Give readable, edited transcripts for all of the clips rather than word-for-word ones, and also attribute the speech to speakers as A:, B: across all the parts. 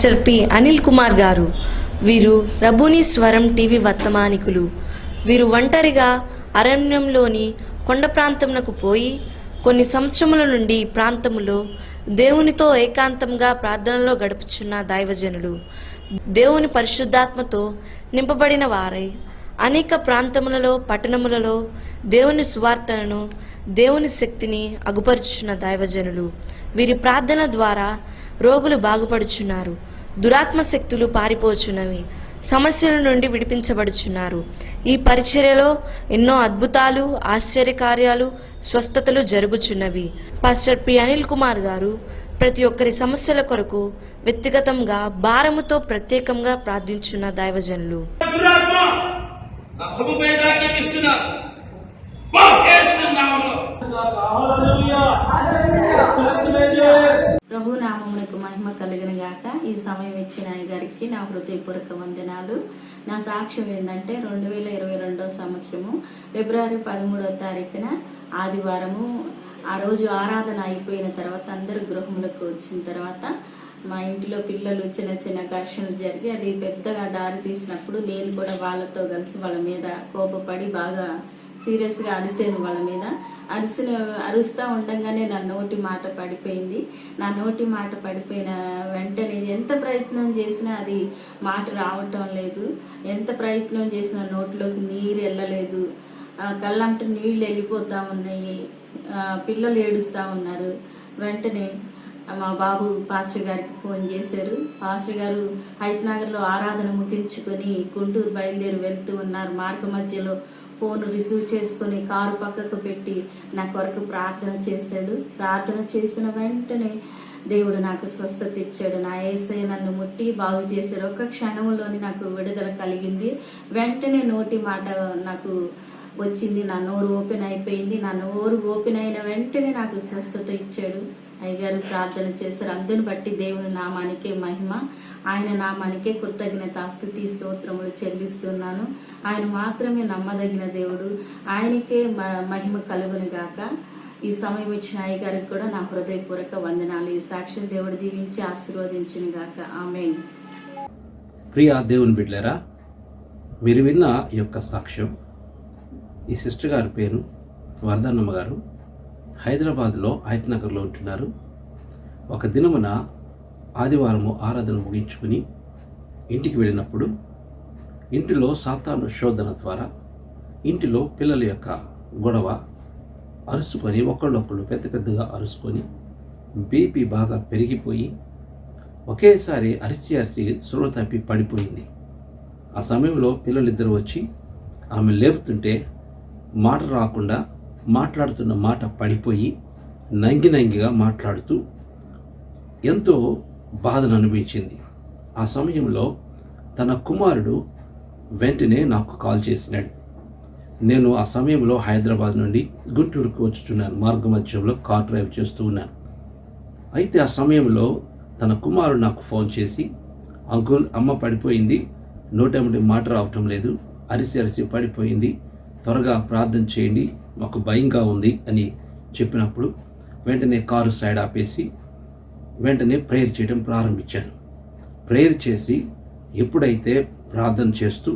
A: Pastor P Anil Kumar గారు. వీరు రబూని స్వరం టీవీ వర్తమానికులు. వీరు ఒంటరిగా అరణ్యంలోని కొండ ప్రాంతమునకు పోయి కొన్ని సంవత్సరముల నుండి ఈ ప్రాంతములో దేవునితో ఏకాంతంగా ప్రార్థనలో గడుపుచున్న దైవజనులు. దేవుని పరిశుద్ధాత్మతో నింపబడిన వారై అనేక ప్రాంతములలో పట్టణములలో దేవుని సువార్తలను దేవుని శక్తిని అగుపరుచున్న దైవజనులు. వీరి ప్రార్థన ద్వారా రోగులు బాగుపడుచున్నారు, దురాత్మ శక్తులు పారిపోచున్నవి, సమస్యల నుండి విడిపించబడుచున్నారు. ఈ పరిచర్యలో ఎన్నో అద్భుతాలు, ఆశ్చర్యకార్యాలు, స్వస్థతలు జరుగుచున్నవి. పాస్టర్ పి అనిల్ కుమార్ గారు ప్రతి ఒక్కరి సమస్యల కొరకు వ్యక్తిగతంగా భారముతో ప్రత్యేకంగా ప్రార్థించున్న దైవజనులు.
B: ప్రభు నామమునకు మహిమ కలిగిన గాక. ఈ సమయం ఇచ్చిన ఆయన గారికి నా హృదయపూర్వక వందనాలు. నా సాక్ష్యం ఏంటంటే 2022 సంవత్సరము ఫిబ్రవరి 13వ తారీఖున ఆదివారము ఆ రోజు ఆరాధన అయిపోయిన తర్వాత అందరూ గృహములకు వచ్చిన తర్వాత మా ఇంటిలో పిల్లలు చిన్న చిన్న ఘర్షణలు జరిగి అది పెద్దగా దారి తీసినప్పుడు నేను కూడా వాళ్ళతో కలిసి వాళ్ళ మీద కోపపడి బాగా సీరియస్గా అరిసాను. వాళ్ళ మీద అరుస్తూ ఉండగానే నా నోటి మాట పడిపోయింది. నా నోటి మాట పడిపోయిన వెంటనే ఎంత ప్రయత్నం చేసినా అది మాట రావటం లేదు. ఎంత ప్రయత్నం చేసినా నోట్లోకి నీరు వెళ్ళలేదు. కళ్ళంట నీళ్ళు వెళ్ళిపోతూ ఉన్నాయి. పిల్లలు ఏడుస్తూ ఉన్నారు. వెంటనే మా బాబు పాస్టర్ గారికి ఫోన్ చేశారు. పాస్టర్ గారు హైట్నగర్లో ఆరాధన ముగించుకొని గుంటూరు బయలుదేరి వెళ్తూ ఉన్నారు. మార్గ మధ్యలో ఫోన్ రిసీవ్ చేసుకుని కారు పక్కకు పెట్టి నా కొరకు ప్రార్థన చేశాడు. ప్రార్థన చేసిన వెంటనే దేవుడు నాకు స్వస్థత ఇచ్చాడు. నా యేసయ్య నన్ను ముట్టి బాగు చేశాడు. ఒక్క క్షణంలోని నాకు విడుదల కలిగింది. వెంటనే నోటి మాట నాకు వచ్చింది. నా నోరు ఓపెన్ అయిపోయింది. నా నోరు ఓపెన్ అయిన వెంటనే నాకు స్వస్థత ఇచ్చాడు. అయ్యగారు ప్రార్థన చేశారు. అందుని బట్టి దేవుని నామానికే మహిమ, ఆయన నామానికే కృతజ్ఞత స్తుతి స్తోత్రములు చెల్లిస్తున్నాను. ఆయన మాత్రమే నమ్మదగిన దేవుడు. ఆయనకే మహిమ కలుగును గాక. ఈ సమయం ఇచ్చిన అయ్యగారికి కూడా నా హృదయపూర్వక వందనాలు. ఈ సాక్ష్యం దేవుడు దీవించి ఆశీర్వదించును గాక. ఆమేన్.
C: ప్రియా దేవుని బిడ్డలారా, మీరు విన్న ఈ యొక్క సాక్ష్యం, ఈ సిస్టర్ గారి పేరు వరదన్నమ్మ గారు. హైదరాబాద్లో హైత్నగర్లో ఉంటున్నారు. ఒక దినమున ఆదివారము ఆరాధన ముగించుకుని ఇంటికి వెళ్ళినప్పుడు ఇంటిలో సాతాను శోధన ద్వారా ఇంటిలో పిల్లల యొక్క గొడవ అరుసుకొని ఒకళ్ళొకళ్ళు పెద్దగా అరుసుకొని బీపీ బాగా పెరిగిపోయి ఒకేసారి అరిసి సులువ తప్పి పడిపోయింది. ఆ సమయంలో పిల్లలిద్దరూ వచ్చి ఆమె లేపుతుంటే మాట రాకుండా మాట్లాడుతున్న మాట పడిపోయి నంగిగా మాట్లాడుతూ ఎంతో బాధను అనిపించింది. ఆ సమయంలో తన కుమారుడు వెంటనే నాకు కాల్ చేసినాడు. నేను ఆ సమయంలో హైదరాబాద్ నుండి గుంటూరుకు వచ్చుచున్నాను. మార్గ మధ్యంలో కార్ డ్రైవ్ చేస్తూ ఉన్నాను. అయితే ఆ సమయంలో తన కుమారుడు నాకు ఫోన్ చేసి, అంకుల్ అమ్మ పడిపోయింది, నోటెమ్మటి మాట రావటం లేదు, అరిసి పడిపోయింది, త్వరగా ప్రార్థన చేయండి, మాకు భయంగా ఉంది అని చెప్పినప్పుడు వెంటనే కారు సైడ్ ఆపేసి వెంటనే ప్రేయర్ చేయడం ప్రారంభించాను. ప్రేయర్ చేసి ఎప్పుడైతే ప్రార్థన చేస్తూ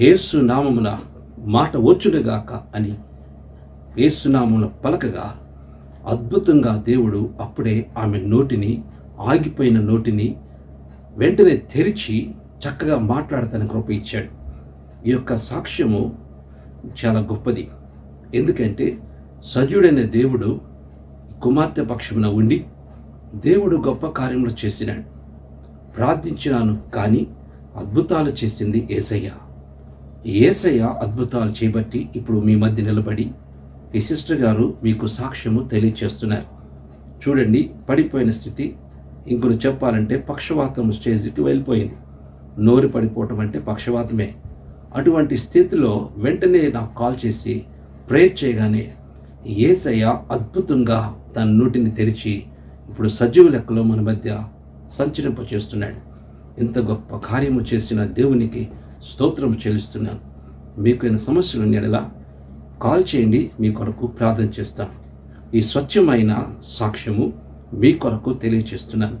C: యేసు నామమున మాట వచ్చునుగాక అని యేసు నామమున పలకగా అద్భుతంగా దేవుడు అప్పుడే ఆమె నోటిని, ఆగిపోయిన నోటిని వెంటనే తెరిచి చక్కగా మాట్లాడతానికి కృప ఇచ్చాడు. ఈ యొక్క సాక్ష్యము చాలా గొప్పది. ఎందుకంటే సజీవుడైన దేవుడు కుమార్తె పక్షమున ఉండి దేవుడు గొప్ప కార్యములు చేసినాడు. ప్రార్థించినాను కానీ అద్భుతాలు చేసింది యేసయ్య. యేసయ్య అద్భుతాలు చేయబట్టి ఇప్పుడు మీ మధ్య నిలబడి ఈ సిస్టర్ గారు మీకు సాక్ష్యము తెలియచేస్తున్నారు. చూడండి, పడిపోయిన స్థితి, ఇంకొన్ని చెప్పాలంటే పక్షవాతం స్టేజ్కి వెళ్ళిపోయింది. నోరు పడిపోవటం అంటే పక్షవాతమే. అటువంటి స్థితిలో వెంటనే నాకు కాల్ చేసి ప్రేయర్ చేయగానే యేసయ్య అద్భుతంగా తన నోటిని తెరిచి ఇప్పుడు సజీవ లెక్కలో మన మధ్య సంచరింపచేస్తున్నాడు. ఇంత గొప్ప కార్యము చేసిన దేవునికి స్తోత్రం చెల్లిస్తున్నాను. మీకైన సమస్యలు ఎడల కాల్ చేయండి, మీ కొరకు ప్రార్థన చేస్తాను. ఈ స్వచ్ఛమైన సాక్ష్యము మీ కొరకు తెలియచేస్తున్నాను.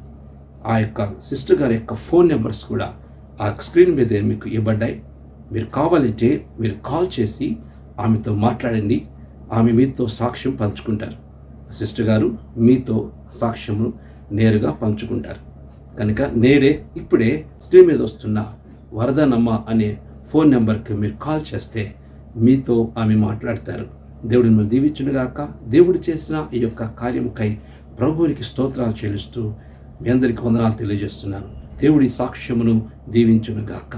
C: ఆ యొక్క సిస్టర్ గారి యొక్క ఫోన్ నెంబర్స్ కూడా ఆ స్క్రీన్ మీద మీకు ఇవ్వబడ్డాయి. మీరు కావాలంటే మీరు కాల్ చేసి ఆమెతో మాట్లాడండి. ఆమె మీతో సాక్ష్యం పంచుకుంటారు. సిస్టర్ గారు మీతో సాక్ష్యము నేరుగా పంచుకుంటారు. కనుక ఇప్పుడే స్క్రీన్ మీద వస్తున్న వరదనమ్మ అనే ఫోన్ నెంబర్కి మీరు కాల్ చేస్తే మీతో ఆమె మాట్లాడతారు. దేవుడిని మిమ్మల్ని దీవించునుగాక. దేవుడు చేసిన ఈ యొక్క కార్యముకై ప్రభువునికి స్తోత్రాలు చెల్లిస్తూ మీ అందరికీ వందనాలు తెలియజేస్తున్నాను. దేవుడి సాక్ష్యమును దీవించునుగాక.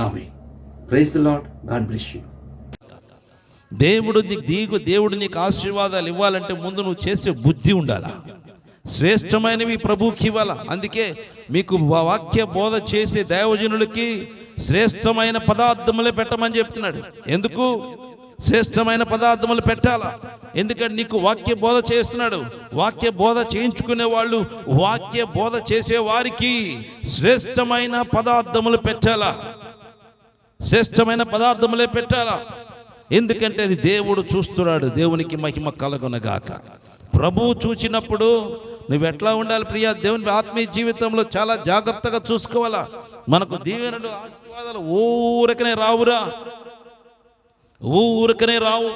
C: Amen. Praise the Lord. God bless you.
D: దేవుడు నీకు ఆశీర్వాదాలు ఇవ్వాలంటే ముందు నువ్వు చేసే బుద్ధి ఉండాలా. శ్రేష్టమైనవి ప్రభువుకి ఇవ్వాలా. అందుకే మీకు వాక్య బోధ చేసే దైవజనులకి శ్రేష్టమైన పదార్థములే పెట్టమని చెప్తున్నాడు. ఎందుకు శ్రేష్టమైన పదార్థములు పెట్టాలా? ఎందుకంటే నీకు వాక్య బోధ చేస్తున్నాడు. వాక్య బోధ చేయించుకునే వాళ్ళు, వాక్య బోధ చేసే వారికి శ్రేష్టమైన పదార్థములు పెట్టాలా. శ్రేష్టమైన పదార్థములే పెట్టాలా. ఎందుకంటే అది దేవుడు చూస్తున్నాడు. దేవునికి మహిమ కలుగునగాక. ప్రభువు చూచినప్పుడు నువ్వు ఎట్లా ఉండాలి ప్రియా? దేవుని ఆత్మీయ జీవితంలో చాలా జాగ్రత్తగా చూసుకోవాలా. మనకు దీవెనలు ఆశీర్వాదాలు ఊరకనే రావురా, ఊరకనే రావు.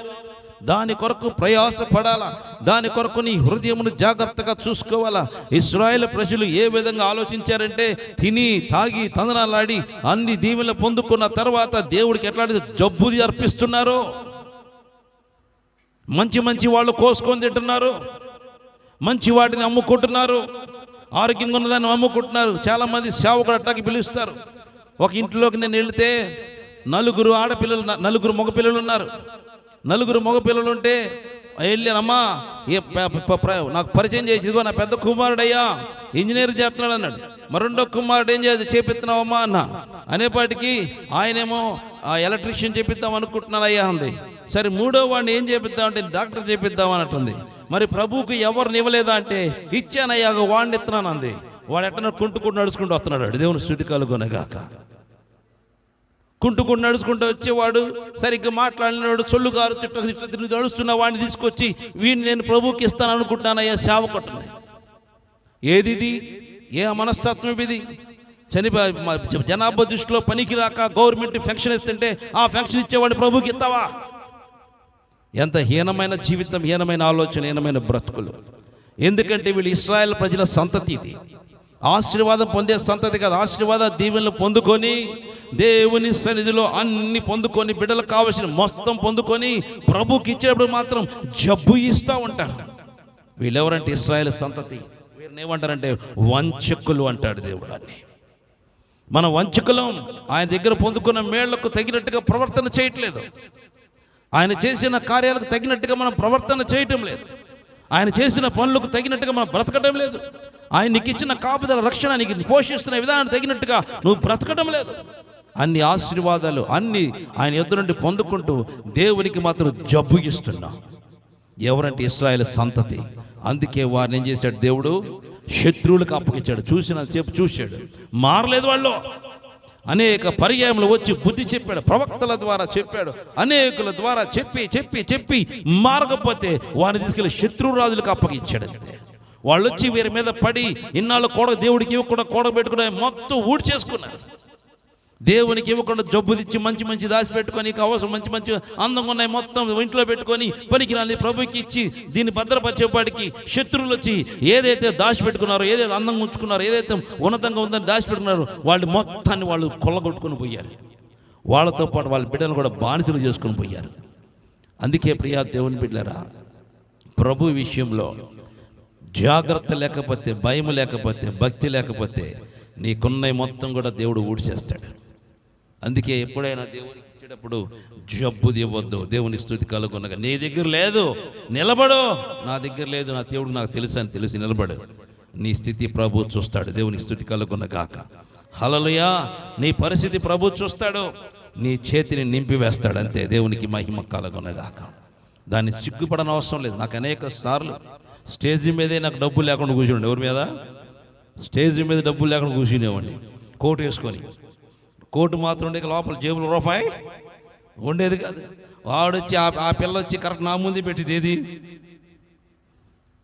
D: దాని కొరకు ప్రయాసపడాలా. దాని కొరకు నీ హృదయమును జాగ్రత్తగా చూసుకోవాలా. ఇశ్రాయేలు ప్రజలు ఏ విధంగా ఆలోచించారంటే, తిని తాగి తందనాలాడి అన్ని దీవెనలు పొందుకున్న తర్వాత దేవుడికి ఎట్లాంటి జబ్బుది అర్పిస్తున్నారో. మంచి మంచి వాళ్ళు కోసుకొని తింటున్నారు, మంచి వాటిని అమ్ముకుంటున్నారు, ఆరోగ్యంగా ఉన్నదాన్ని అమ్ముకుంటున్నారు. చాలామంది సేవకుడు అట్టాకి పిలుస్తారు. ఒక ఇంట్లోకి నేను వెళితే నలుగురు మగపిల్లలు ఉన్నారు. నలుగురు మగపిల్లలు ఉంటే వెళ్ళానమ్మా, నాకు పరిచయం చేసి, ఇదిగో నా పెద్ద కుమారుడయ్యా ఇంజనీర్ చేస్తున్నాడు అన్నాడు. మరొండో కుమారుడు ఏం చేపిస్తున్నావమ్మా అన్న అనేపాటికి ఆయనేమో ఎలక్ట్రీషియన్ చేపిద్దాం అనుకుంటున్నాను అయ్యా అంది. సరే మూడో వాడిని ఏం చేపిద్దామంటే డాక్టర్ చేపిద్దాం అన్నట్టుంది. మరి ప్రభువుకు ఎవరిని ఇవ్వలేదా అంటే ఇచ్చానయ్యా వాడిని ఇస్తున్నాను అంది. వాడు ఎట్లా కుంటుకుంటూ నడుచుకుంటూ వస్తున్నాడు. దేవుని స్తుతి కలుగునగాక. కుంటుకుంటూ నడుచుకుంటూ వచ్చేవాడు, సరిగ్గా మాట్లాడినవాడు, సొల్లుగారు తిట్టు నడుస్తున్న వాడిని తీసుకొచ్చి వీడిని నేను ప్రభువుకి ఇస్తాను అనుకుంటున్నానయ్యా సేవకుడిని. ఏది ఏ మనస్తత్వం ఇది? జనాభా దృష్టిలో పనికి రాక గవర్నమెంట్ ఫంక్షన్ ఇస్తుంటే ఆ ఫంక్షన్ ఇచ్చేవాడిని ప్రభువుకి ఇస్తావా? ఎంత హీనమైన జీవితం, హీనమైన ఆలోచన, హీనమైన బ్రతుకులు. ఎందుకంటే వీళ్ళు ఇశ్రాయేల్ ప్రజల సంతతి. ఇది ఆశీర్వాదం పొందే సంతతి కాదు. ఆశీర్వాద దీవెనలు పొందుకొని దేవుని సన్నిధిలో అన్ని పొందుకొని బిడ్డలకు కావలసిన మొత్తం పొందుకొని ప్రభుకి ఇచ్చేటప్పుడు మాత్రం జబ్బు ఇస్తూ ఉంటారు. వీళ్ళెవరంటే ఇశ్రాయేల్ సంతతి. వీరిని ఏమంటారంటే వంచకులు అంటాడు దేవుడు. అని మన వంచకులం. ఆయన దగ్గర పొందుకున్న మేళ్లకు తగినట్టుగా ప్రవర్తన చేయట్లేదు. ఆయన చేసిన కార్యాలకు తగినట్టుగా మనం ప్రవర్తన చేయటం లేదు. ఆయన చేసిన పనులకు తగినట్టుగా మనం బ్రతకటం లేదు. ఆయన నీకు ఇచ్చిన కాపుదల, రక్షణ, నీకు పోషిస్తున్న విధానం తగినట్టుగా నువ్వు బ్రతకటం లేదు. అన్ని ఆశీర్వాదాలు అన్ని ఆయన ఎదురు నుండి పొందుకుంటూ దేవునికి మాత్రం జబ్బు ఇస్తున్నావు. ఎవరంటే ఇశ్రాయేలు సంతతి. అందుకే వారిని ఏం చేశాడు దేవుడు? శత్రువులకు అప్పగించాడు. చూశాడు, మారలేదు వాళ్ళు. అనేక పర్యాయములు వచ్చి బుద్ధి చెప్పాడు, ప్రవక్తల ద్వారా చెప్పాడు, అనేకుల ద్వారా చెప్పి మారకపోతే వారిని తీసుకెళ్ళి శత్రురాజులకు అప్పగించాడు. అంతే. వాళ్ళు వచ్చి వీరి మీద పడి ఇన్నాళ్ళు దేవుడికి ఇవ్వకుండా కూడబెట్టుకుని మొత్తం ఊడి చేసుకున్నారు. దేవునికి ఇవ్వకుండా జబ్బు తెచ్చి మంచి మంచి దాచి పెట్టుకొని, అవసరం మంచి మంచి అందంగా ఉన్నాయి మొత్తం ఇంట్లో పెట్టుకొని పనికిరాని ప్రభుకి ఇచ్చి దీన్ని భద్రపరిచేపాటికి శత్రువులు వచ్చి ఏదైతే దాచిపెట్టుకున్నారో, ఏదైతే అందంగా ఉంచుకున్నారో, ఏదైతే ఉన్నతంగా ఉందని దాచిపెట్టుకున్నారో వాళ్ళు మొత్తాన్ని వాళ్ళు కొల్లగొట్టుకొని పోయారు. వాళ్ళతో పాటు వాళ్ళ బిడ్డలు కూడా బానిసలు చేసుకొని పోయారు. అందుకే ప్రియా దేవుని బిడ్డలారా, ప్రభు విషయంలో జాగ్రత్త లేకపోతే, భయం లేకపోతే, భక్తి లేకపోతే నీకున్నవి మొత్తం కూడా దేవుడు ఊడ్చేస్తాడు. అందుకే ఎప్పుడైనా దేవునికి ఇచ్చేటప్పుడు జబ్బుది ఇవ్వద్దు. దేవునికి స్తుతి కలుగునగా. నీ దగ్గర లేదు నిలబడు, నా దగ్గర లేదు, నా దేవుడు నాకు తెలుసు అని తెలిసి నిలబడు. నీ స్థితి ప్రభు చూస్తాడు. దేవునికి స్తుతి కలుగునగాక. హల్లెలూయా. నీ పరిస్థితి ప్రభు చూస్తాడు, నీ చేతిని నింపివేస్తాడు. అంతే. దేవునికి మహిమ కలుగునగాక. దాన్ని సిగ్గుపడని అవసరం లేదు. నాకు అనేక సార్లు స్టేజీ మీదే నాకు డబ్బులు లేకుండా కూర్చుండే. ఎవరి మీద? స్టేజ్ మీద డబ్బులు లేకుండా కూర్చునేవాడిని, కోటు వేసుకొని. కోటు మాత్రం ఉండే, లోపల జేబులు రూపాయి ఉండేది కాదు. వాడొచ్చి ఆ పిల్ల వచ్చి కరెక్ట్ నా ముందే పెట్టేది. ఏది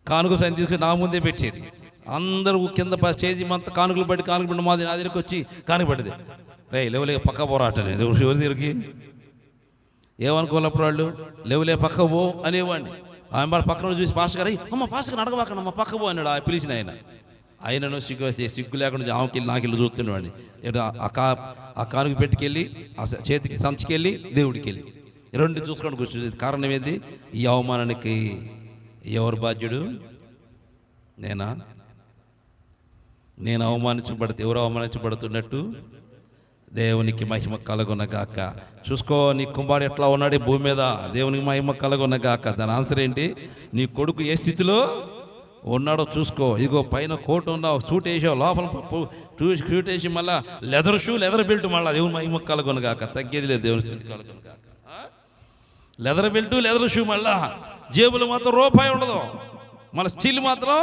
D: కానుక సైన్ తీసుకొని నా ముందే పెట్టేది. అందరూ కింద చేసి అంతా కానుకలు పట్టి మాది నా దగ్గరికి వచ్చి కానుకపడ్డది. రే లేవులే పక్క పోరాటనే ఎవరి దగ్గరికి ఏమనుకోవాలప్పుడు వాళ్ళు లేవులే పక్క పో అనేవాడిని. ఆమె పక్కన చూసి పాస్టర్ గారు అమ్మ పాస్టర్ గారు అడగబాకండి అమ్మ పక్క పో అన్నాడు. ఆ పిలిచిన ఆయనను సిగ్గు లేకుండా ఆమెకి నాకెళ్ళి చూస్తుండేవాడిని. ఆ కానుక పెట్టుకెళ్ళి ఆ చేతికి సంచికెళ్ళి దేవుడికి వెళ్ళి రెండు చూసుకొని కూర్చుంది. కారణం ఏంది? ఈ అవమానానికి ఎవరు బాధ్యుడు? నేను అవమానించబడితే ఎవరు అవమానించబడుతున్నట్టు? దేవునికి మహిమ కలగొనగాక. చూసుకో, నీ కుమారుడు ఎట్లా ఉన్నాడు ఈ భూమి మీద, దేవునికి మహిమ కలగొనగాక. దాని ఆన్సర్ ఏంటి? నీ కొడుకు ఏ స్థితిలో ఉన్నాడో చూసుకో. ఇదిగో పైన కోట్ ఉన్నావు, సూట్ వేసావు, లోపల సూట్ వేసి మళ్ళా లెదర్ బెల్ట్, మళ్ళీ దేవుని మహిమ కలగొనగాక. తగ్గేది లేదు దేవుని స్థితి కలగొనగాక. లెదర్ బెల్ట్, లెదర్ షూ, మళ్ళా జేబులు మాత్రం రూపాయి ఉండదు, మళ్ళీ స్టీల్ మాత్రం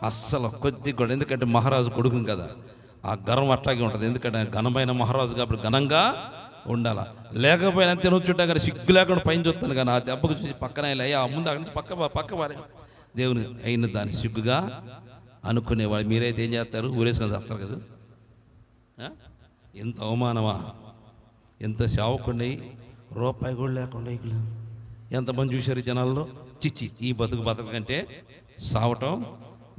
D: అస్సలు కొద్ది కూడా. ఎందుకంటే మహారాజు కొడుకుని కదా, ఆ గర్వం అట్లాగే ఉంటుంది. ఎందుకంటే ఘనమైన మహారాజు కాబట్టి ఘనంగా ఉండాలా. లేకపోయినా అంతే నొచ్చుంటా కానీ సిగ్గు లేకుండా పైన చూస్తాను కానీ ఆ దెబ్బకు చూసి పక్కన అయ్యా ముందు అక్కడి నుంచి పక్క వారే దేవుని అయిన దాన్ని సిగ్గుగా అనుకునేవాడు. మీరైతే ఏం చేస్తారు? ఊరేసుకొని చేస్తారు కదా. ఎంత అవమానమా! ఎంత సేవకుండి రూపాయి కూడా లేకుండా ఎంతమంది చూశారు జనాల్లో. చిచ్చి, ఈ బతుకు కంటే సావటం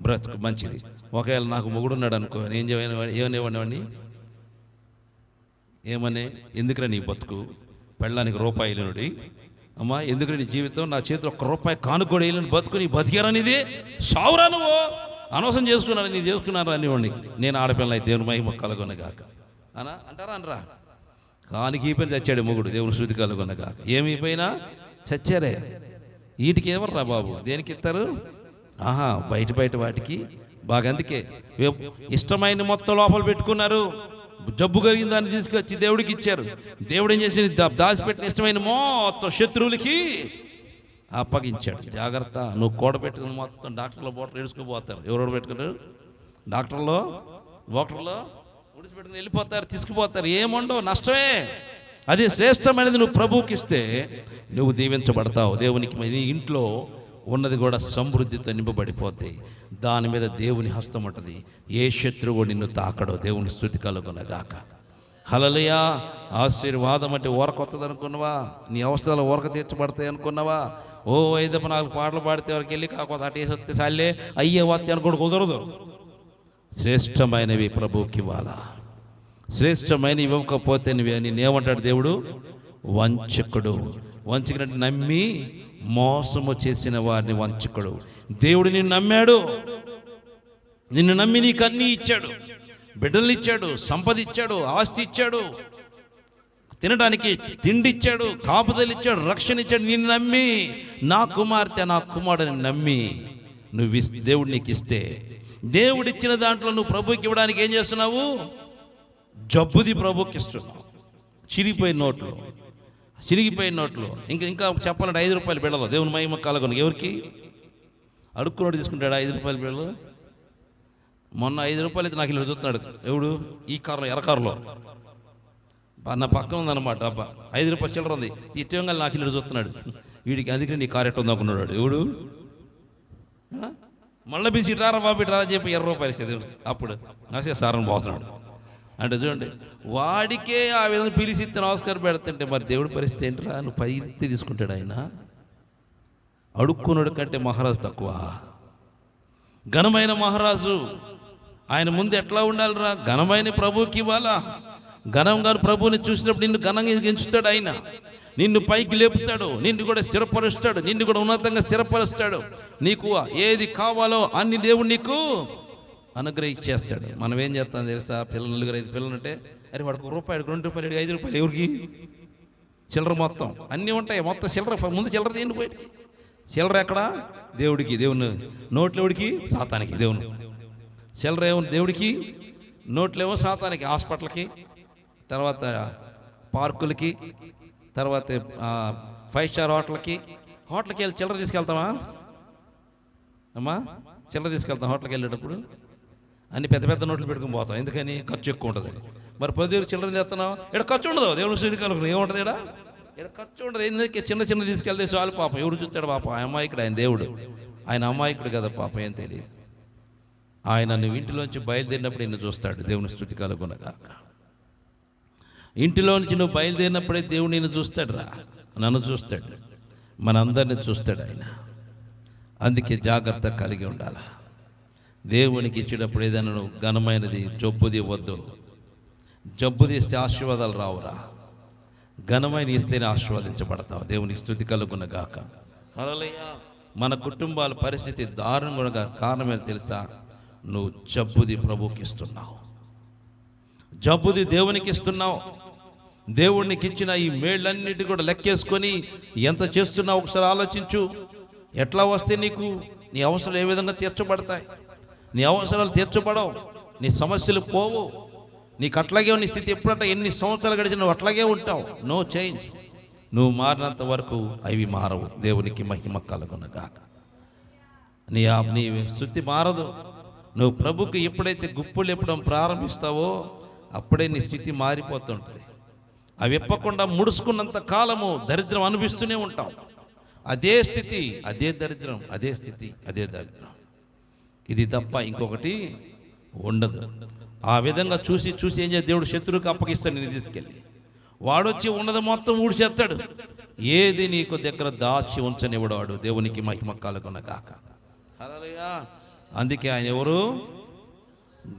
D: బ్రతుకు మంచిది. ఒకవేళ నాకు మొగుడు ఉన్నాడు అనుకో, నేను ఏమనేవాడిని? ఎందుకురా నీ బతుకు, పెళ్ళానికి రూపాయి లేనుడి, అమ్మా ఎందుకురా నీ జీవితం, నా చేతిలో ఒక్క రూపాయి కానుకోడు వేయలేని బతుకు, నీ బతికారనిది సావురా, నువ్వు అనవసరం చేసుకున్నాను, నేను చేసుకున్నాను అనేవాడిని. నేను ఆడపిల్ల అయితే దేవుని మహిమ కలగొనగాక అంటారా అనరా? కానికి ఈ పని చచ్చాడు మొగుడు, దేవుని శృతి కలగొనగాక. ఏమైపోయినా చచ్చారే. వీటికి ఎవర్రా బాబు, దేనికి ఇస్తారు? బయట వాటికి బాగా. అందుకే ఇష్టమైన మొత్తం లోపల పెట్టుకున్నారు. జబ్బు కలిగిన దాన్ని తీసుకొచ్చి దేవుడికి ఇచ్చారు. దేవుడు ఏం చేసి దాచిపెట్టిన ఇష్టమైన మొత్తం శత్రువులకి అప్పగించాడు. జాగ్రత్త, నువ్వు కూడబెట్టుకుని మొత్తం డాక్టర్లో బోటలు ఏడుచుకుపోతారు. ఎవరు పెట్టుకున్నారు? డాక్టర్లో ఉడిచిపెట్టుకుని వెళ్ళిపోతారు, తీసుకుపోతారు. ఏముండవు, నష్టమే. అది శ్రేష్టమైనది నువ్వు ప్రభువుకి ఇస్తే నువ్వు దీవించబడతావు. దేవునికి నీ ఇంట్లో ఉన్నది కూడా సమృద్ధితో నింపబడిపోతాయి. దాని మీద దేవుని హస్తం ఉంటుంది. ఏ శత్రువు నిన్ను తాకడో. దేవుని స్తుతి కలుగునగాక. హల్లెలూయా. ఆశీర్వాదం అంటే ఊరకొత్తది అనుకున్నావా? నీ అవసరాలు ఊరక తీర్చబడతాయి అనుకున్నావా? 5-4 పాటలు పాడితే వరకు వెళ్ళి కాకపోతే అటేసి వస్తే సాలే అయ్యే వస్తే అనుకోడు, కుదరదు. శ్రేష్టమైనవి ప్రభువుకి ఇవ్వాలా. శ్రేష్టమైనవి ఇవ్వకపోతే నేనేమంటాడు దేవుడు? వంచకుడు. వంచకుడంటే నమ్మి మోసము చేసిన వారిని వంచకుడు. దేవుడు నిన్ను నమ్మాడు, నిన్ను నమ్మి నీకు అన్నీ ఇచ్చాడు. బిడ్డలు ఇచ్చాడు, సంపద ఇచ్చాడు, ఆస్తి ఇచ్చాడు, తినడానికి తిండి ఇచ్చాడు, కాపుదలు ఇచ్చాడు, రక్షణ ఇచ్చాడు. నిన్ను నమ్మి నా కుమార్తె నా కుమారుడిని నమ్మి నువ్వు దేవుడు నీకు ఇస్తే, దేవుడిచ్చిన దాంట్లో నువ్వు ప్రభుకి ఇవ్వడానికి ఏం చేస్తున్నావు? జబ్బుది ప్రభుకి ఇస్తున్నావు. చిరిగిపోయిన నోట్లు ఇంకా చెప్పాలంటే 5 రూపాయలు బిళ్ళలు దేవుని మహిమ కలగను. ఎవరికి? అడుక్కున్నాడు తీసుకుంటాడు 5 రూపాయల బిళ్ళలు. మొన్న 5 రూపాయలు అయితే నాకు ఇలా చూస్తున్నాడు. ఎవడు? ఈ కారులో, ఎర్రకారులో నా పక్కన ఉందన్నమాట. అబ్బా 5 రూపాయలు చిల్లర ఉంది, ఇష్టంగా నాకు ఇలా చూస్తున్నాడు. వీడికి అందుకని నీ కారు ఎట్ట ఉంది అనుకున్నాడు. ఎవడు? మళ్ళీ బిసి ఇటారా బాబు ఇటారా చెప్పి 20 రూపాయలు ఇచ్చేది. అప్పుడు నాసే సారని పోతున్నాడు అంటే చూడండి, వాడికే ఆ విధంగా పిలిచి నమస్కారం పెడుతుంటే మరి దేవుడి పరిస్థితి ఏంటిరా? నువ్వు 10 తీసుకుంటాడు ఆయన. అడుక్కున్నాడు కంటే మహారాజు తక్కువ. ఘనమైన మహారాజు ఆయన ముందు ఎట్లా ఉండాలిరా? ఘనమైన ప్రభువుకి ఇవ్వాలా. ఘనంగా ప్రభువుని చూసినప్పుడు నిన్ను ఘనంగా ఎంచుతాడు. ఆయన నిన్ను పైకి లేపుతాడు, నిన్ను కూడా స్థిరపరుస్తాడు, నిన్ను కూడా ఉన్నతంగా స్థిరపరుస్తాడు. నీకు ఏది కావాలో అన్ని దేవుడు నీకు అనుగ్రహించేస్తాడు. మనం ఏం చేస్తాం తెలుసా? పిల్లలు 4-5 పిల్లలు ఉంటే అరే వాడికి రూపాయి, 2 రూపాయలు, 5 రూపాయలు ఎవరికి? చిల్లర మొత్తం అన్నీ ఉంటాయి. మొత్తం చిల్లర ముందు చిల్లర తీయండి బయటికి. చిల్లర ఎక్కడ? దేవుడికి. దేవుని నోట్లు ఎవడికి? సాతానికి. దేవుని చిల్లర ఏమో దేవుడికి, నోట్లేమో సాతానికి. హాస్పిటల్కి, తర్వాత పార్కులకి, తర్వాత 5 స్టార్ హోటల్కి వెళ్ళి చిల్లర తీసుకెళ్తామా అమ్మా? చిల్లర తీసుకెళ్తాం హోటల్కి వెళ్ళేటప్పుడు. అన్ని పెద్ద నోట్లు పెట్టుకుని పోతాం. ఎందుకని? ఖర్చు ఎక్కువ ఉంటుంది. మరి 10 చిల్లర తెస్తున్నాం, ఇక్కడ ఖర్చు ఉండదు. దేవుని శుద్ధి కలుగుతుంది. ఏముంటుంది ఇక్కడ ఖర్చు ఉండదు. ఎందుకంటే చిన్న తీసుకెళ్తే చాలు. పాపం ఎవడు చూస్తాడు? పాపం ఆ అమాయకుడు, ఆయన దేవుడు, ఆయన అమాయకుడు కదా పాపం, ఏం తెలియదు. ఆయన నువ్వు ఇంటిలోంచి బయలుదేరినప్పుడు నిన్ను చూస్తాడు. దేవుని స్తుతి కలుగునగాక. ఇంటిలో నుంచి నువ్వు బయలుదేరినప్పుడే దేవుడు నిన్ను చూస్తాడు రా, నన్ను చూస్తాడు, మనందరిని చూస్తాడు ఆయన. అందుకే జాగ్రత్త కలిగి ఉండాలి. దేవునికి ఇచ్చేటప్పుడు ఏదైనా నువ్వు ఘనమైనది జబ్బు తీయవద్దు. జబ్బు తీస్తే ఆశీర్వాదాలు రావురా, ఘనమైన ఇస్తేనే ఆశీర్వదించబడతావు. దేవునికి స్తుతి కలుగునగాక. హల్లెలూయా. మన కుటుంబాల పరిస్థితి దారుణంగా కారణం ఏంటో తెలుసా? నువ్వు జబ్బుది ప్రభువుకి ఇస్తున్నావు, జబ్బుది దేవునికి ఇస్తున్నావు. దేవుడికి ఇచ్చిన ఈ మేళ్ళన్నిటి కూడా లెక్కేసుకొని ఎంత చేస్తున్నావు ఒకసారి ఆలోచించు. ఎట్లా వస్తే నీకు నీ అవసరాలు ఏ విధంగా తీర్చబడతాయి? నీ అవసరాలు తీర్చబడవు, నీ సమస్యలు పోవు. నీకు అట్లాగే నీ స్థితి ఎప్పుడంటే ఎన్ని సంవత్సరాలు గడిచి నువ్వు అట్లాగే ఉంటావు. No change. నువ్వు మారినంత వరకు అవి మారవు. దేవునికి మహిమ కలుగునగాక. నీ స్థితి మారదు. నువ్వు ప్రభుకి ఎప్పుడైతే గుప్పులు ఎప్పడం ప్రారంభిస్తావో అప్పుడే నీ స్థితి మారిపోతుంటుంది. అవి ఎప్పకుండా ముడుచుకున్నంత కాలము దరిద్రం అనిపిస్తూనే ఉంటాం. అదే స్థితి, అదే దరిద్రం, అదే స్థితి, అదే దరిద్రం. ఇది తప్ప ఇంకొకటి ఉండదు. ఆ విధంగా చూసి చూసి ఏం చేయాలి? దేవుడు శత్రువుకి అప్పగిస్తాడు నేను తీసుకెళ్ళి. వాడొచ్చి ఉన్నది మొత్తం ఊడిచేస్తాడు. ఏది నీకు దగ్గర దాచి ఉంచనివ్వడాడు. దేవునికి మహిమ కలుగునగాక. హల్లెలూయా. అందుకే ఆయన ఎవరు?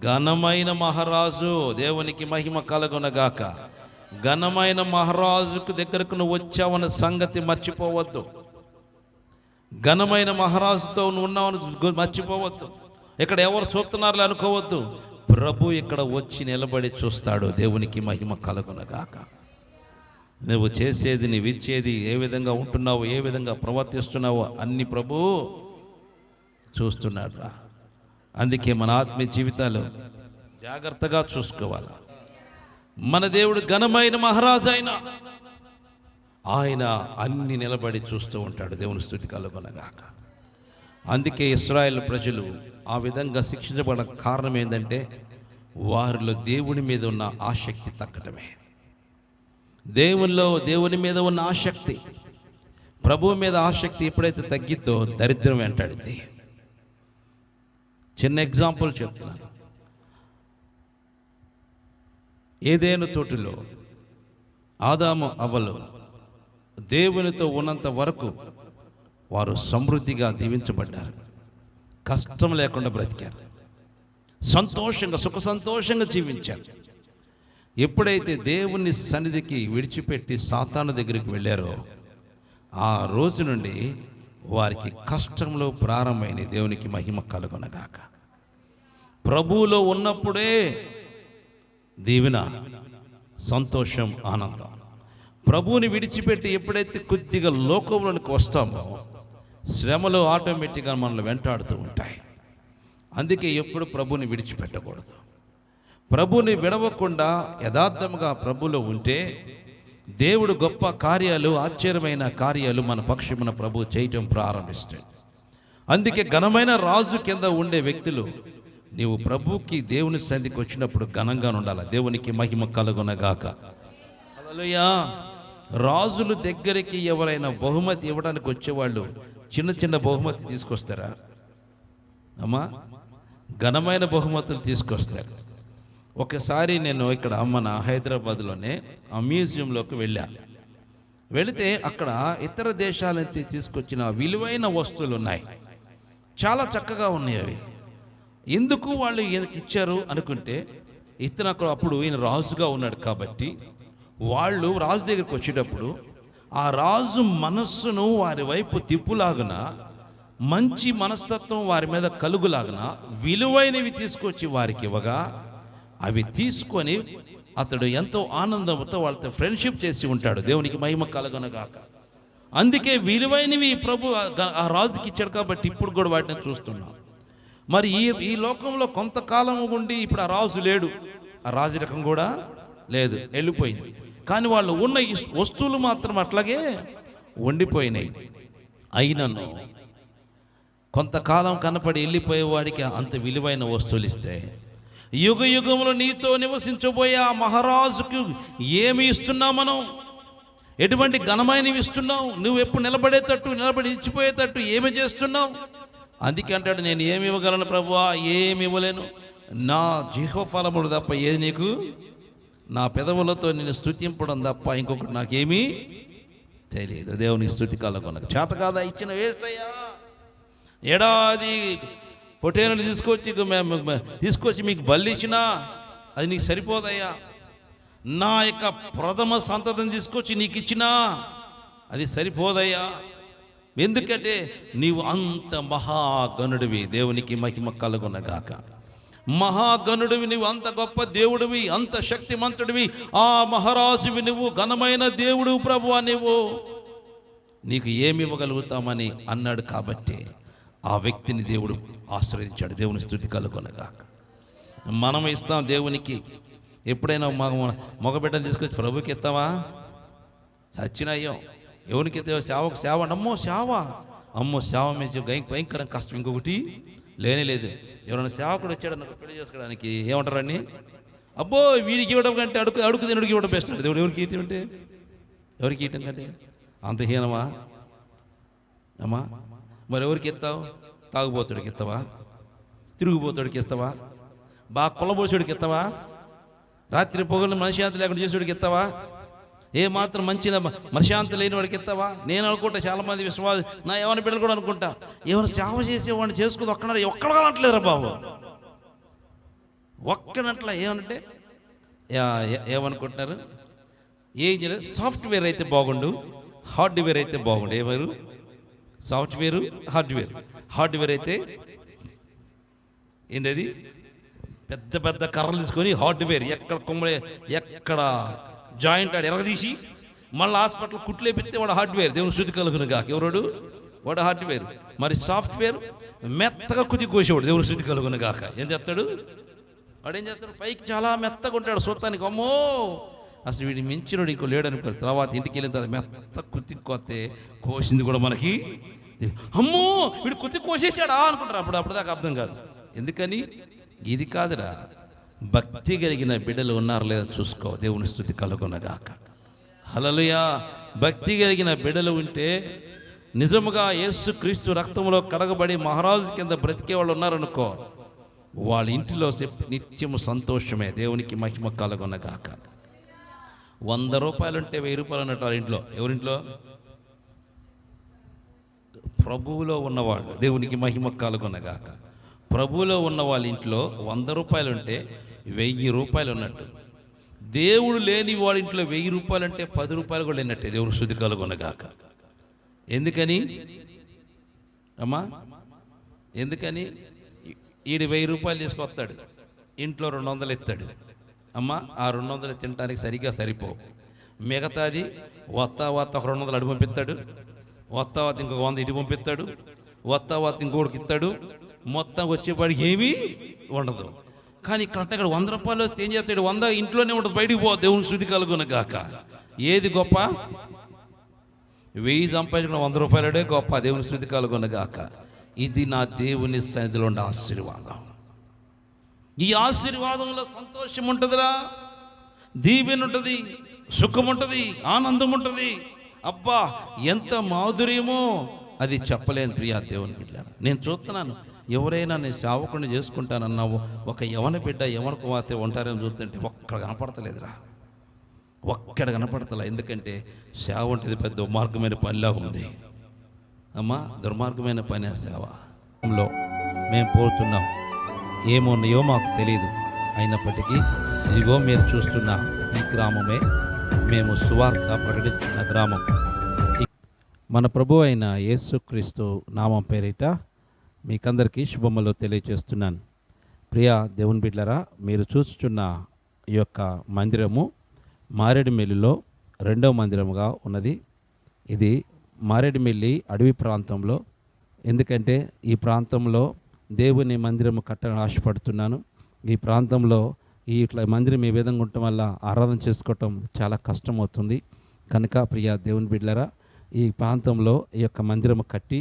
D: ఘనమైన మహారాజు. దేవునికి మహిమ కలుగునగాక. ఘనమైన మహారాజుకు దగ్గరకు నువ్వు వచ్చావన్న సంగతి మర్చిపోవద్దు. ఘనమైన మహారాజుతో నువ్వు ఉన్నావని మర్చిపోవద్దు. ఇక్కడ ఎవరు చూస్తున్నారో అనుకోవద్దు. ప్రభు ఇక్కడ వచ్చి నిలబడి చూస్తాడు. దేవునికి మహిమ కలుగునగాక. నువ్వు చేసేది, నీవు ఇచ్చేది, ఏ విధంగా ఉంటున్నావో, ఏ విధంగా ప్రవర్తిస్తున్నావో అన్ని ప్రభు చూస్తున్నాడు రా. అందుకే మన ఆత్మీయ జీవితాలు జాగ్రత్తగా చూసుకోవాలి. మన దేవుడు ఘనమైన మహారాజు ఆయన అన్ని నిలబడి చూస్తూ ఉంటాడు. దేవుని స్తుతి కలుగునగాక. అందుకే ఇశ్రాయేలు ప్రజలు ఆ విధంగా శిక్షించబడిన కారణం ఏంటంటే వారిలో దేవుని మీద ఉన్న ఆసక్తి తగ్గటమే. దేవుని మీద ఉన్న ఆసక్తి, ప్రభువు మీద ఆసక్తి ఎప్పుడైతే తగ్గిద్దో దరిద్రం వెంటాడిద్ది. చిన్న ఎగ్జాంపుల్ చెప్తున్నాను. ఏదేను తోటలో ఆదాము అవ్వలు దేవునితో ఉన్నంత వరకు వారు సమృద్ధిగా దీవించబడ్డారు. కష్టం లేకుండా బ్రతికారు, సంతోషంగా సుఖ సంతోషంగా జీవించారు. ఎప్పుడైతే దేవుని సన్నిధికి విడిచిపెట్టి సాతాను దగ్గరికి వెళ్ళారో ఆ రోజు నుండి వారికి కష్టంలో ప్రారంభమైన. దేవునికి మహిమ కలుగునగాక. ప్రభువులో ఉన్నప్పుడే దీవెన, సంతోషం, ఆనందం. ప్రభువుని విడిచిపెట్టి ఎప్పుడైతే కొద్దిగా లోకంలోనికి వస్తామో శ్రమలు ఆటోమేటిక్గా మనల్ని వెంటాడుతూ ఉంటాయి. అందుకే ఎప్పుడు ప్రభువుని విడిచిపెట్టకూడదు. ప్రభువుని విడవకుండా యథార్థంగా ప్రభువులో ఉంటే దేవుడు గొప్ప కార్యాలు, ఆశ్చర్యమైన కార్యాలు మన పక్షమున ప్రభు చేయటం ప్రారంభిస్తాడు. అందుకే ఘనమైన రాజు కింద ఉండే వ్యక్తులు నీవు ప్రభువుకి దేవుని సన్నిధికి వచ్చినప్పుడు ఘనంగా ఉండాలి. దేవునికి మహిమ కలుగునగాక. హల్లెలూయా. రాజుల దగ్గరికి ఎవరైనా బహుమతి ఇవ్వడానికి వచ్చేవాళ్ళు చిన్న చిన్న బహుమతి తీసుకొస్తారా అమ్మా? ఘనమైన బహుమతులు తీసుకొస్తారు. ఒకసారి నేను ఇక్కడ మన హైదరాబాద్లోనే ఆ మ్యూజియంలోకి వెళితే అక్కడ ఇతర దేశాల నుంచి తీసుకొచ్చిన విలువైన వస్తువులు ఉన్నాయి. చాలా చక్కగా ఉన్నాయి అవి. ఎందుకు వాళ్ళు ఈయనకి ఇచ్చారు అనుకుంటే ఇతను అప్పుడు ఈయన రాజుగా ఉన్నాడు కాబట్టి వాళ్ళు రాజు దగ్గరికి వచ్చేటప్పుడు ఆ రాజు మనస్సును వారి వైపు తిప్పులాగున, మంచి మనస్తత్వం వారి మీద కలుగులాగున విలువైనవి తీసుకొచ్చి వారికి ఇవ్వగా అవి తీసుకొని అతడు ఎంతో ఆనందంతో వాళ్ళతో ఫ్రెండ్షిప్ చేసి ఉంటాడు. దేవునికి మహిమ కలుగునగాక. అందుకే విలువైనవి ప్రభు ఆ రాజుకి ఇచ్చాడు కాబట్టి ఇప్పుడు కూడా వాటిని చూస్తున్నాం. మరి ఈ లోకంలో కొంతకాలం ఉండి ఇప్పుడు ఆ రాజు లేడు, ఆ రాజరికం కూడా లేదు, వెళ్ళిపోయింది. కానీ వాళ్ళు ఉన్న ఈ వస్తువులు మాత్రం అట్లాగే ఉండిపోయినాయి. అయినను కొంతకాలం కనపడి వెళ్ళిపోయేవాడికి అంత విలువైన వస్తువులు ఇస్తే యుగ యుగంలో నీతో నివసించబోయే ఆ మహారాజుకు ఏమి ఇస్తున్నావు మనం? ఎటువంటి ఘనమైనవి ఇస్తున్నావు? నువ్వు ఎప్పుడు నిలబడి ఇచ్చిపోయేటట్టు ఏమి చేస్తున్నావు? అందుకే అంటాడు, నేను ఏమి ఇవ్వగలను ప్రభువా, ఏమి ఇవ్వలేను, నా జీవఫలములు తప్ప ఏది నీకు, నా పెదవులతో నేను స్తుతింపడం తప్ప ఇంకొకటి నాకేమీ తెలియదు. దేవునికి స్తుతి కలగొనక చేత కాదా ఇచ్చిన వేస్ట్ అయ్యా. ఏడాది పొటేలను తీసుకొచ్చి మీకు బలి ఇచ్చినా అది నీకు సరిపోదయ్యా. నా యొక్క ప్రథమ సంతతిని తీసుకొచ్చి నీకు ఇచ్చినా అది సరిపోదయ్యా. ఎందుకంటే నీవు అంత మహాగణుడివి. దేవునికి మహిమ కలుగునగాక. మహాగణుడివి నువ్వు, అంత గొప్ప దేవుడివి, అంత శక్తిమంతుడివి, ఆ మహారాజువి నువ్వు, ఘనమైన దేవుడు ప్రభువా నువ్వు, నీకు ఏమి ఇవ్వగలుగుతామని అన్నాడు. కాబట్టి ఆ వ్యక్తిని దేవుడు ఆశ్రయించాడు. దేవుని స్తుతి కలుగునగాక. మనం ఇస్తాం దేవునికి. ఎప్పుడైనా మగబిడ్డను తీసుకొచ్చి ప్రభుకి ఇస్తావా? సచ్చినయ్యం. ఎవరికి సేవకు సేవ, అమ్మో సేవ మీద భయంకరం కష్టం, ఇంకొకటి లేదు. ఎవరైనా సేవకుడు వచ్చాడు నాకు పెళ్లి చేసుకోవడానికి ఏమంటారని, అబ్బో వీడికి ఇవ్వడం కంటే అడుగు తినుడికి ఇవ్వడం బెస్ట్ అంటే. దేవుడు ఎవరికి ఇవ్వటం అంటే, ఎవరికి ఇవ్వటం కంటే అంత హీనమా అమ్మా? మరి ఎవరికి ఇస్తావు? తాగుబోతుడికి ఇస్తావా? తిరుగుబోతుడికి ఇస్తావా? బాగా కొల్లబోసుడికి ఇస్తావా? రాత్రి పొగలు మనశ్శాంతి లేకుండా చేసేవాడికి ఇస్తావా? ఏ మాత్రం మంచి మనశ్శాంతి లేని వాడికి ఇస్తావా? నేను అనుకుంటా, చాలామంది విశ్వాసం, నా ఎవరి బిడ్డలు కూడా అనుకుంటా, ఎవరు సేవ చేసేవాడిని చేసుకుని ఒక్కడగలట్లేదురా బాబు, ఒక్కనట్లా. ఏమనంటే ఏమనుకుంటున్నారు? ఏం చేయలేదు. సాఫ్ట్వేర్ అయితే బాగుండు, హార్డ్వేర్ అయితే బాగుండు. ఏమారు? సాఫ్ట్వేరు, హార్డ్వేర్ అయితే ఏంటది? పెద్ద పెద్ద కర్రలు తీసుకొని హార్డ్వేర్ ఎక్కడ జాయింట్ ఆడు ఎరగదీసి మళ్ళీ హాస్పిటల్ కుట్లేపిస్తే వాడు హార్డ్వేర్. దేవుని శుద్ధి కలుగునుగాక. ఎవరోడు? వాడు హార్డ్వేర్. మరి సాఫ్ట్వేర్ మెత్తగా కుతి కోసేవాడు. దేవుని శుద్ధి కలుగునుగాక. ఏం చేస్తాడు వాడు? ఏం చేస్తాడు? పైకి చాలా మెత్తగా ఉంటాడు చూడటానికి. అమ్మో అసలు వీడి మించినోడు ఇంకో లేడనుకోడు. తర్వాత ఇంటికి వెళ్ళిన తర్వాత మెత్త కుత్తి కొత్తే కోసింది కూడా మనకి, అమ్మో వీడు కుత్తి కోసేసాడా అనుకుంటారు. అప్పుడు దాకా అర్థం కాదు. ఎందుకని? ఇది కాదురా, భక్తి కలిగిన బిడ్డలు ఉన్నారు లేదా చూసుకో. దేవుని స్తుతి కలుగునగాక. హల్లెలూయా. భక్తి కలిగిన బిడ్డలు ఉంటే, నిజముగా యేసుక్రీస్తు రక్తంలో కడగబడి మహారాజు కింద బ్రతికే వాళ్ళు ఉన్నారనుకో, వాళ్ళ ఇంటిలో నిత్యము సంతోషమే. దేవునికి మహిమ కలుగునగాక. 100 రూపాయలు ఉంటే 1000 రూపాయలు అన్నట్టు వాళ్ళ ఇంట్లో. ఎవరింట్లో? ప్రభువులో ఉన్నవాళ్ళు. దేవునికి మహిమ కలుగునగాక. ప్రభువులో ఉన్న వాళ్ళ ఇంట్లో 100 రూపాయలు ఉంటే 1000 రూపాయలు ఉన్నట్టు. దేవుడు లేని వాడి ఇంట్లో 1000 రూపాయలు అంటే 10 రూపాయలు కూడా లేనట్టే. దేవుడు శుద్ధి కలుగునగాక. ఎందుకని అమ్మా? ఎందుకని? ఈడు 1000 రూపాయలు తీసుకొస్తాడు, ఇంట్లో 200 ఎత్తాడు. అమ్మా ఆ 200 తినడానికి సరిగ్గా సరిపోవు. మిగతాది వత్త ఒక 200 అడి పంపిస్తాడు, వత్త ఇంకొక 100 ఇటు పంపిస్తాడు, వత్త ఇంకొకటికి ఇస్తాడు. మొత్తం వచ్చేపాడికి ఏమీ ఉండదు. కానీ కరెక్ట్గా 100 రూపాయలు వస్తే ఏం చేస్తాడు? 100 ఇంట్లోనే ఉంటుంది, బయటికి పో. దేవుని శుద్ధి కలుగునగాక. ఏది గొప్ప? 1000 సంపాదించిన 100 రూపాయలడే గొప్ప. దేవుని శుద్ధి కలుగునగాక. ఇది నా దేవుని సన్నిధిలో ఉండే ఆశీర్వాదం. ఈ ఆశీర్వాదంలో సంతోషం ఉంటుందిరా, దీవెన ఉంటుంది, సుఖం ఉంటుంది, ఆనందం ఉంటుంది. అబ్బా ఎంత మాధుర్యమో అది చెప్పలేను. ప్రియా దేవుని బిడ్డ, నేను చూస్తున్నాను, ఎవరైనా నేను సేవకుడిని చేసుకుంటానన్నావు ఒక యవన బిడ్డ యవన కుమార్తె ఉంటారని చూస్తుంటే ఒక్కడ కనపడతలేదురా, ఒక్కడ కనపడతలే. ఎందుకంటే సేవ ఉంటుంది పెద్ద దుర్మార్గమైన పనిలాగా ఉంది. అమ్మా దుర్మార్గమైన పని ఆ సేవలో మేము పోతున్నాం. ఏమున్నాయో మాకు తెలియదు. అయినప్పటికీ ఇదిగో మీరు చూస్తున్న ఈ గ్రామమే మేము సువార్త ప్రకటిస్తున్న గ్రామం. మన ప్రభు అయిన యేసుక్రీస్తు నామం పేరిట మీకందరికీ శుభములు తెలియజేస్తున్నాను. ప్రియా దేవుని బిడ్డలారా, మీరు చూస్తున్న ఈ యొక్క మందిరము మారేడుమిల్లిలో 2వ మందిరముగా ఉన్నది. ఇది మారేడుమిల్లి అడవి ప్రాంతంలో. ఎందుకంటే ఈ ప్రాంతంలో దేవుని మందిరము కట్టాలని ఆశపడుతున్నాను. ఈ ప్రాంతంలో ఇట్లా మందిరం ఈ విధంగా ఉండటం వల్ల ఆరాధన చేసుకోవటం చాలా కష్టమవుతుంది. కనుక ప్రియా దేవుని బిడ్డలారా, ఈ ప్రాంతంలో ఈ యొక్క మందిరము కట్టి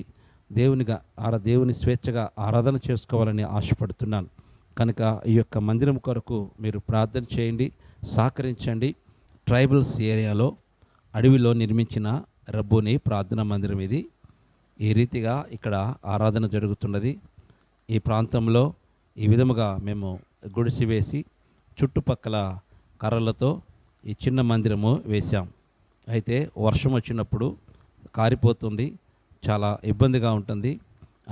D: దేవుని స్వేచ్ఛగా ఆరాధన చేసుకోవాలని ఆశపడుతున్నాను. కనుక ఈ యొక్క మందిరం కొరకు మీరు ప్రార్థన చేయండి, సహకరించండి. ట్రైబల్స్ ఏరియాలో అడవిలో నిర్మించిన రబ్బోని ప్రార్థనా మందిరం ఇది. ఈ రీతిగా ఇక్కడ ఆరాధన జరుగుతున్నది. ఈ ప్రాంతంలో ఈ విధముగా మేము గుడిసి వేసి చుట్టుపక్కల కర్రలతో ఈ చిన్న మందిరము వేశాం. అయితే వర్షం వచ్చినప్పుడు కారిపోతుంది, చాలా ఇబ్బందిగా ఉంటుంది.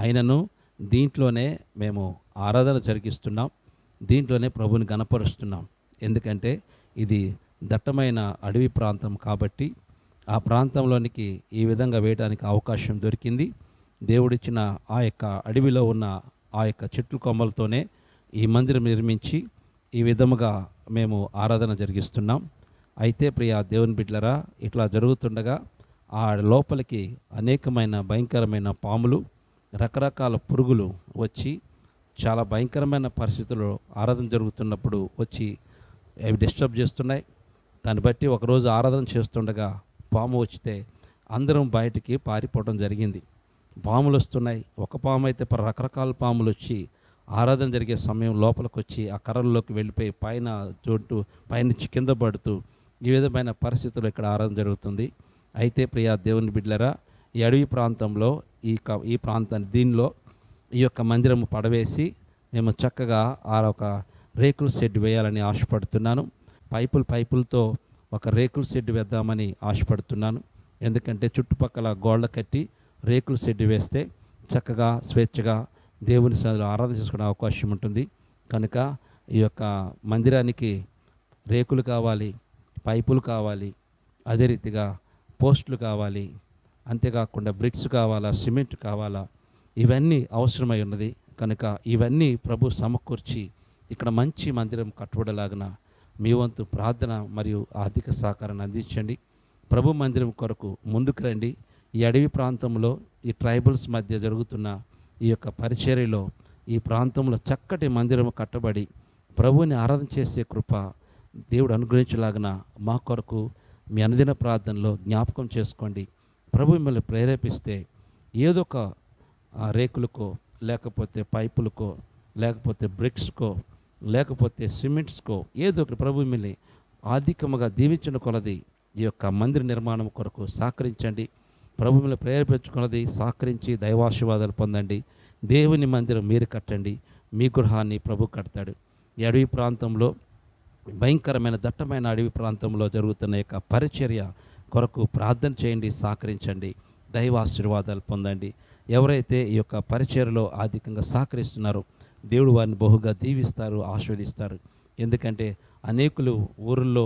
D: అయినను దీంట్లోనే మేము ఆరాధన జరిగిస్తున్నాం, దీంట్లోనే ప్రభుని గణపరుస్తున్నాం. ఎందుకంటే ఇది దట్టమైన అడవి ప్రాంతం కాబట్టి ఆ ప్రాంతంలోనికి ఈ విధంగా వేయడానికి అవకాశం దొరికింది. దేవుడిచ్చిన ఆ యొక్క అడవిలో ఉన్న ఆ యొక్క చెట్ల కొమ్మలతోనే ఈ మందిరం నిర్మించి ఈ విధముగా మేము ఆరాధన జరిగిస్తున్నాం. అయితే ప్రియ దేవుని బిడ్డలారా, ఇట్లా జరుగుతుండగా ఆ లోపలికి అనేకమైన భయంకరమైన పాములు, రకరకాల పురుగులు వచ్చి చాలా భయంకరమైన పరిస్థితుల్లో ఆరాధన జరుగుతున్నప్పుడు వచ్చి అవి డిస్టర్బ్ చేస్తున్నాయి. దాన్ని బట్టి ఒకరోజు ఆరాధన చేస్తుండగా పాము వచ్చితే అందరం బయటికి పారిపోవడం జరిగింది. పాములు వస్తున్నాయి. ఒక పాము అయితే రకరకాల పాములు వచ్చి ఆరాధన జరిగే సమయం లోపలికి వచ్చి ఆ కర్రల్లోకి వెళ్ళిపోయి పైనుంచి కింద పడుతూ ఈ విధమైన పరిస్థితుల్లో ఇక్కడ ఆరాధన జరుగుతుంది. అయితే ప్రియ దేవుని బిడ్డలారా, ఈ అడవి ప్రాంతంలో ఈ ప్రాంతాన్ని దీనిలో ఈ యొక్క మందిరము పడవేసి మేము చక్కగా ఆ ఒక రేకుల షెడ్ వేయాలని ఆశపడుతున్నాను. పైపులతో ఒక రేకుల షెడ్ వేద్దామని ఆశపడుతున్నాను. ఎందుకంటే చుట్టుపక్కల గోళ్ళ కట్టి రేకుల షెడ్ వేస్తే చక్కగా స్వేచ్ఛగా దేవుని సన్నిధిలో ఆరాధన చేసుకునే అవకాశం ఉంటుంది. కనుక ఈ యొక్క మందిరానికి రేకులు కావాలి, పైపులు కావాలి, అదే రీతిగా పోస్టులు కావాలి, అంతేకాకుండా బ్రిక్స్ కావాలా, సిమెంట్ కావాలా, ఇవన్నీ అవసరమై ఉన్నది. కనుక ఇవన్నీ ప్రభు సమకూర్చి ఇక్కడ మంచి మందిరం కట్టుబడలాగిన మీ వంతు ప్రార్థన మరియు ఆర్థిక సహకారాన్ని అందించండి. ప్రభు మందిరం కొరకు ముందుకు రండి. ఈ అడవి ప్రాంతంలో ఈ ట్రైబల్స్ మధ్య జరుగుతున్న ఈ యొక్క పరిచర్యలో ఈ ప్రాంతంలో చక్కటి మందిరం కట్టబడి ప్రభువుని ఆరాధన చేసే కృప దేవుడు అనుగ్రహించలాగిన మా కొరకు మీ అనుదిన ప్రార్థనలో జ్ఞాపకం చేసుకోండి. ప్రభు మిమ్మల్ని ప్రేరేపిస్తే ఏదో ఒక రేకులకో, లేకపోతే పైపులకో, లేకపోతే బ్రిక్స్కో, లేకపోతే సిమెంట్స్కో, ఏదో ఒకటి ప్రభు మిమ్మల్ని ఆర్థికంగా దీవించిన కొలది ఈ యొక్క మందిర నిర్మాణం కొరకు సహకరించండి. ప్రభు మిమ్మల్ని ప్రేరేపించుకున్నది సహకరించి దైవాశీర్వాదాలు పొందండి. దేవుని మందిరం మీరు కట్టండి, మీ గృహాన్ని ప్రభు కడతాడు. ఈ అడవి ప్రాంతంలో భయంకరమైన దట్టమైన అడవి ప్రాంతంలో జరుగుతున్న యొక్క పరిచర్య కొరకు ప్రార్థన చేయండి, సహకరించండి, దైవాశీర్వాదాలు పొందండి. ఎవరైతే ఈ యొక్క పరిచర్యలో అధికంగా సహకరిస్తున్నారో దేవుడు వారిని బహుగా దీవిస్తారు, ఆశీర్వదిస్తారు. ఎందుకంటే అనేకులు ఊరిలో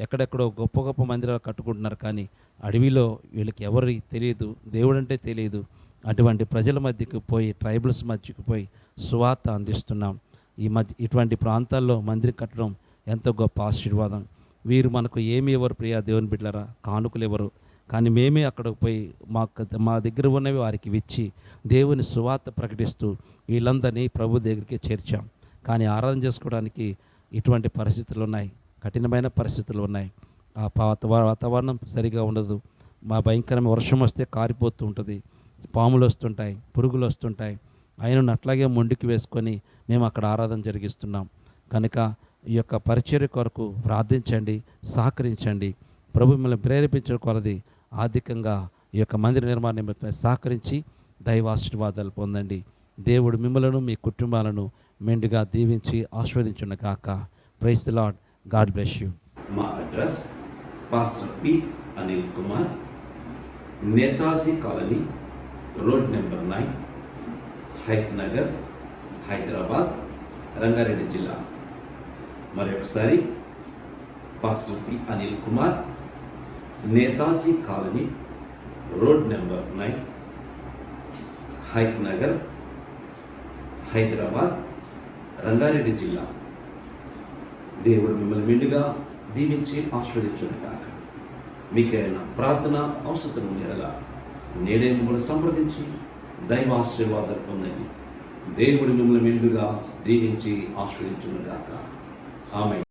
D: ఎక్కడెక్కడో గొప్ప గొప్ప మందిరాలు కట్టుకుంటున్నారు, కానీ అడవిలో వీళ్ళకి ఎవరికి తెలియదు, దేవుడు అంటే తెలియదు. అటువంటి ప్రజల మధ్యకు పోయి, ట్రైబల్స్ మధ్యకు పోయి సువార్త అందిస్తున్నాం. ఇటువంటి ప్రాంతాల్లో మందిరం కట్టడం ఎంతో గొప్ప ఆశీర్వాదం. వీరు మనకు ఏమి ఎవరు ప్రియా దేవుని బిడ్డలారా, కానుకలు ఎవరు, కానీ మేమే అక్కడికి పోయి మా దగ్గర ఉన్నవి వారికి ఇచ్చి దేవుని సువార్త ప్రకటిస్తూ వీళ్ళందరినీ ప్రభు దగ్గరికి చేర్చాం. కానీ ఆరాధన చేసుకోవడానికి ఇటువంటి పరిస్థితులు ఉన్నాయి, కఠినమైన పరిస్థితులు ఉన్నాయి. ఆ వాతావరణం సరిగా ఉండదు. మా భయంకరమైన వర్షం వస్తే కారిపోతూ ఉంటుంది, పాములు వస్తుంటాయి, పురుగులు వస్తుంటాయి. ఆయనను అట్లాగే మొండికి వేసుకొని మేము అక్కడ ఆరాధన జరిగిస్తున్నాం. కనుక ఈ యొక్క పరిచర్య కొరకు ప్రార్థించండి, సహకరించండి. ప్రభు మిమ్మల్ని ప్రేరేపించిన కొలది ఆర్థికంగా ఈ యొక్క మందిర నిర్మాణ నిమిత్తమై సహకరించి దైవాశీర్వాదాలు పొందండి. దేవుడు మిమ్మలను మీ కుటుంబాలను మెండుగా దీవించి ఆశీర్వదించును గాక. Praise the Lord. God bless you.
C: మా address pastor P Anil Kumar, Netaji colony, road number 9, Hayath Nagar, Hyderabad, Rangareddy జిల్లా. మరొకసారి pastor P Anil Kumar, Netaji colony, road number 9, Hayath Nagar, Hyderabad, Rangareddy జిల్లా. దేవుడు మిమ్మల్ని మెండుగా దీవించి ఆశీర్వదించును గాక. మీకైనా ప్రార్థన అవసరం ఉండేలా నేడే మిమ్మల్ని సంప్రదించి దైవాశీర్వాదాలు పొందండి. దేవుడు మిమ్మల్ని మెండుగా దీవించి ఆశీర్వదించును గాక. ఆమేన్.